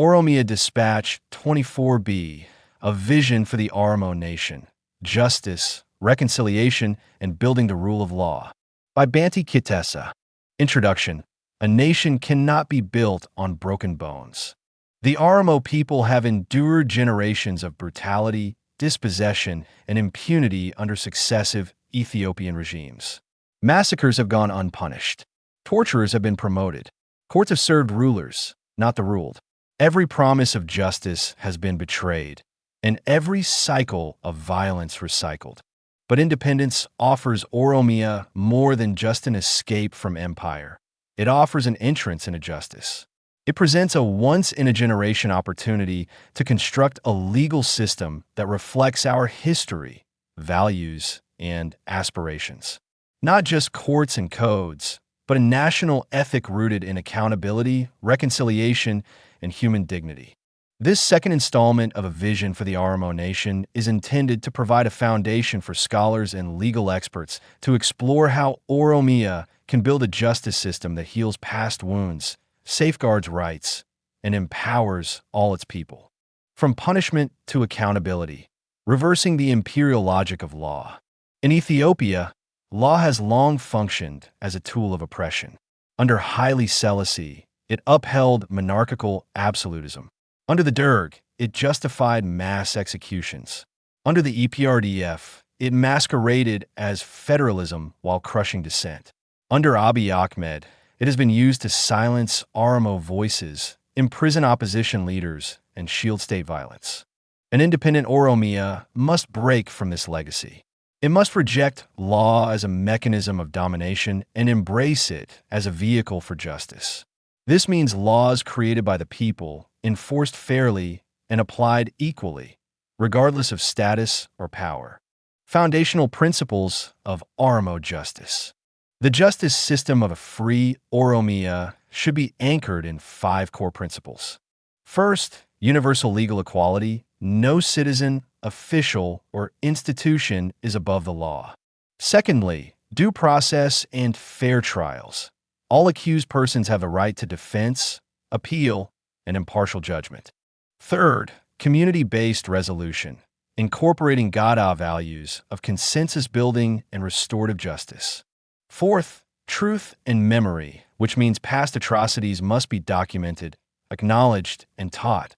Oromia Dispatch 24B, a vision for the Oromo nation, justice, reconciliation, and building the rule of law. By Banti Kitesa. Introduction. A nation cannot be built on broken bones. The Oromo people have endured generations of brutality, dispossession, and impunity under successive Ethiopian regimes. Massacres have gone unpunished. Torturers have been promoted. Courts have served rulers, not the ruled. Every promise of justice has been betrayed, and every cycle of violence recycled. But independence offers Oromia more than just an escape from empire. It offers an entrance into justice. It presents a once-in-a-generation opportunity to construct a legal system that reflects our history, values, and aspirations. Not just courts and codes, but a national ethic rooted in accountability, reconciliation, and human dignity. This second installment of A Vision for the Oromo Nation is intended to provide a foundation for scholars and legal experts to explore how Oromia can build a justice system that heals past wounds, safeguards rights, and empowers all its people. From punishment to accountability, reversing the imperial logic of law. In Ethiopia, law has long functioned as a tool of oppression. Under Haile Selassie, it upheld monarchical absolutism. Under the Derg, it justified mass executions. Under the EPRDF, it masqueraded as federalism while crushing dissent. Under Abiy Ahmed, it has been used to silence Oromo voices, imprison opposition leaders, and shield state violence. An independent Oromia must break from this legacy. It must reject law as a mechanism of domination and embrace it as a vehicle for justice. This means laws created by the people, enforced fairly, and applied equally, regardless of status or power. Foundational principles of Oromo justice. The justice system of a free Oromia should be anchored in 5 core principles. First, universal legal equality. No citizen, official, or institution is above the law. Secondly, due process and fair trials. All accused persons have a right to defense, appeal, and impartial judgment. Third, community-based resolution, incorporating Daawwadhaa values of consensus building and restorative justice. Fourth, truth and memory, which means past atrocities must be documented, acknowledged, and taught,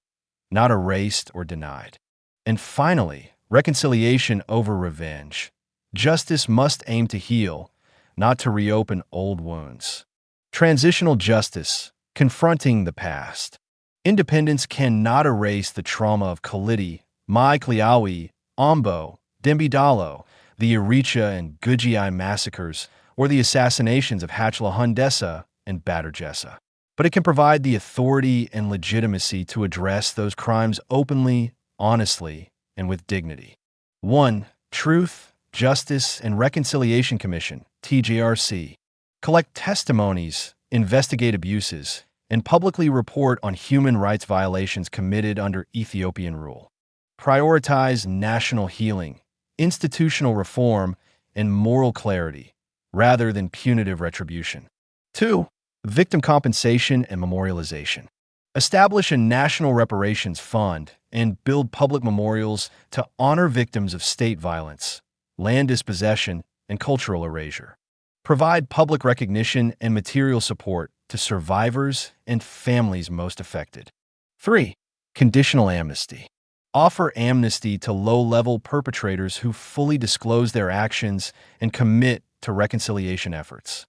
not erased or denied. And finally, reconciliation over revenge. Justice must aim to heal, not to reopen old wounds. Transitional justice, confronting the past. Independence cannot erase the trauma of Kalidi, Mai Kliawi, Ombo, Dembidalo, the Eritrea and Gujii massacres, or the assassinations of Hachalu Hundessa and Badr Jessa. But it can provide the authority and legitimacy to address those crimes openly, honestly, and with dignity. 1. Truth, Justice, and Reconciliation Commission, TJRC. Collect testimonies, investigate abuses, and publicly report on human rights violations committed under Ethiopian rule. Prioritize national healing, institutional reform, and moral clarity, rather than punitive retribution. 2. Victim compensation and memorialization. Establish a national reparations fund and build public memorials to honor victims of state violence, land dispossession, and cultural erasure. Provide public recognition and material support to survivors and families most affected. 3. Conditional amnesty. Offer amnesty to low-level perpetrators who fully disclose their actions and commit to reconciliation efforts.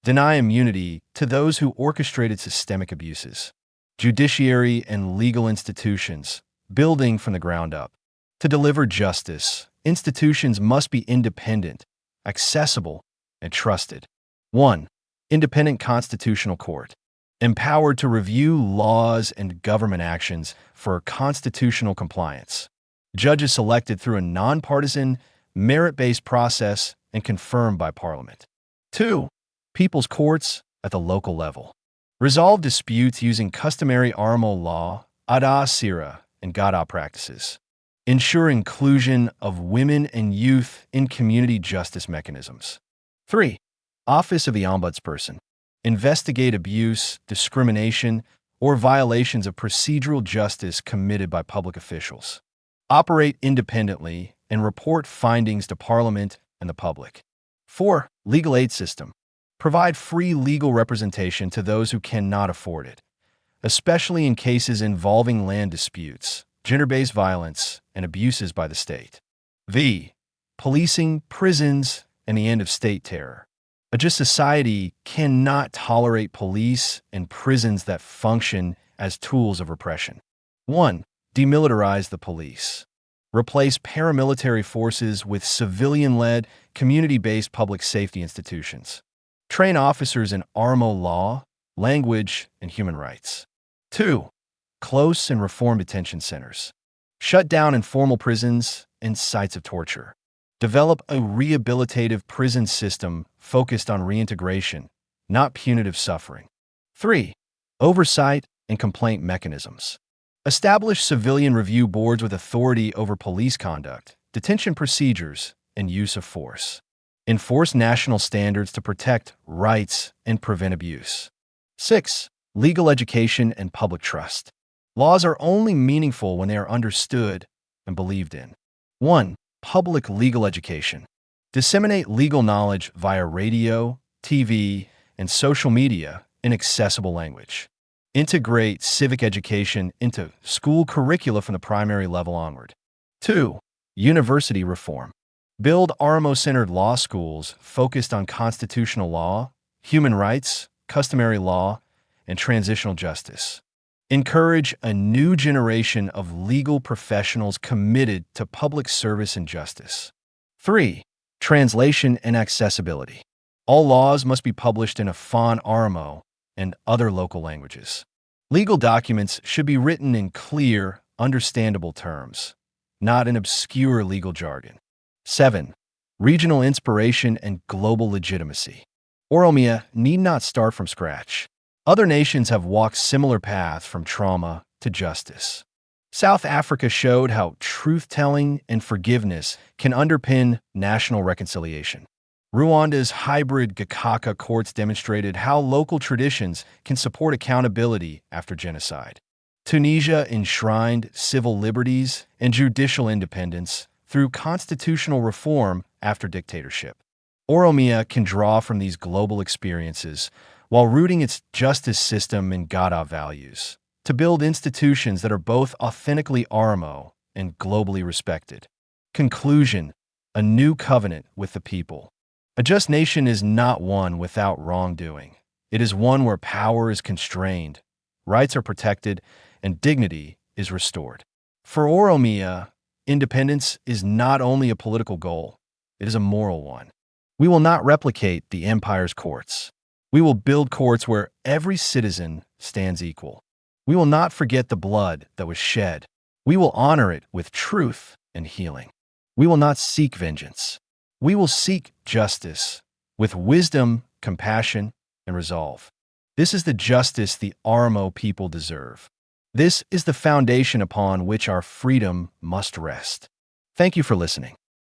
Deny immunity to those who orchestrated systemic abuses. Judiciary and legal institutions, building from the ground up. To deliver justice, institutions must be independent, accessible, and trusted. 1. Independent Constitutional Court. Empowered to review laws and government actions for constitutional compliance. Judges selected through a nonpartisan, merit-based process and confirmed by Parliament. 2. People's courts at the local level. Resolve disputes using customary Oromo law, Ada Sira, and Gada practices. Ensure inclusion of women and youth in community justice mechanisms. 3. Office of the Ombudsperson. Investigate abuse, discrimination, or violations of procedural justice committed by public officials. Operate independently and report findings to Parliament and the public. 4. Legal aid system. Provide free legal representation to those who cannot afford it, especially in cases involving land disputes, gender-based violence, and abuses by the state. V. Policing, prisons, and the end of state terror. A just society cannot tolerate police and prisons that function as tools of repression. 1. Demilitarize the police. Replace paramilitary forces with civilian-led, community-based public safety institutions. Train officers in Oromo law, language, and human rights. 2. Close and reform detention centers. Shut down informal prisons and sites of torture. Develop a rehabilitative prison system focused on reintegration, not punitive suffering. 3. Oversight and complaint mechanisms. Establish civilian review boards with authority over police conduct, detention procedures, and use of force. Enforce national standards to protect rights and prevent abuse. 6. Legal education and public trust. Laws are only meaningful when they are understood and believed in. 1. Public legal education. Disseminate legal knowledge via radio, TV, and social media in accessible language. Integrate civic education into school curricula from the primary level onward. 2. University reform. Build Oromo-centered law schools focused on constitutional law, human rights, customary law, and transitional justice. Encourage a new generation of legal professionals committed to public service and justice. 3. Translation and accessibility. All laws must be published in Afan Oromo and other local languages. Legal documents should be written in clear, understandable terms, not in obscure legal jargon. 7. Regional inspiration and global legitimacy. Oromia need not start from scratch. Other nations have walked similar paths from trauma to justice. South Africa showed how truth-telling and forgiveness can underpin national reconciliation. Rwanda's hybrid Gakaka courts demonstrated how local traditions can support accountability after genocide. Tunisia enshrined civil liberties and judicial independence through constitutional reform after dictatorship. Oromia can draw from these global experiences while rooting its justice system in Gada values, to build institutions that are both authentically Oromo and globally respected. Conclusion: a new covenant with the people. A just nation is not one without wrongdoing. It is one where power is constrained, rights are protected, and dignity is restored. For Oromia, independence is not only a political goal, it is a moral one. We will not replicate the empire's courts. We will build courts where every citizen stands equal. We will not forget the blood that was shed. We will honor it with truth and healing. We will not seek vengeance. We will seek justice with wisdom, compassion, and resolve. This is the justice the Oromo people deserve. This is the foundation upon which our freedom must rest. Thank you for listening.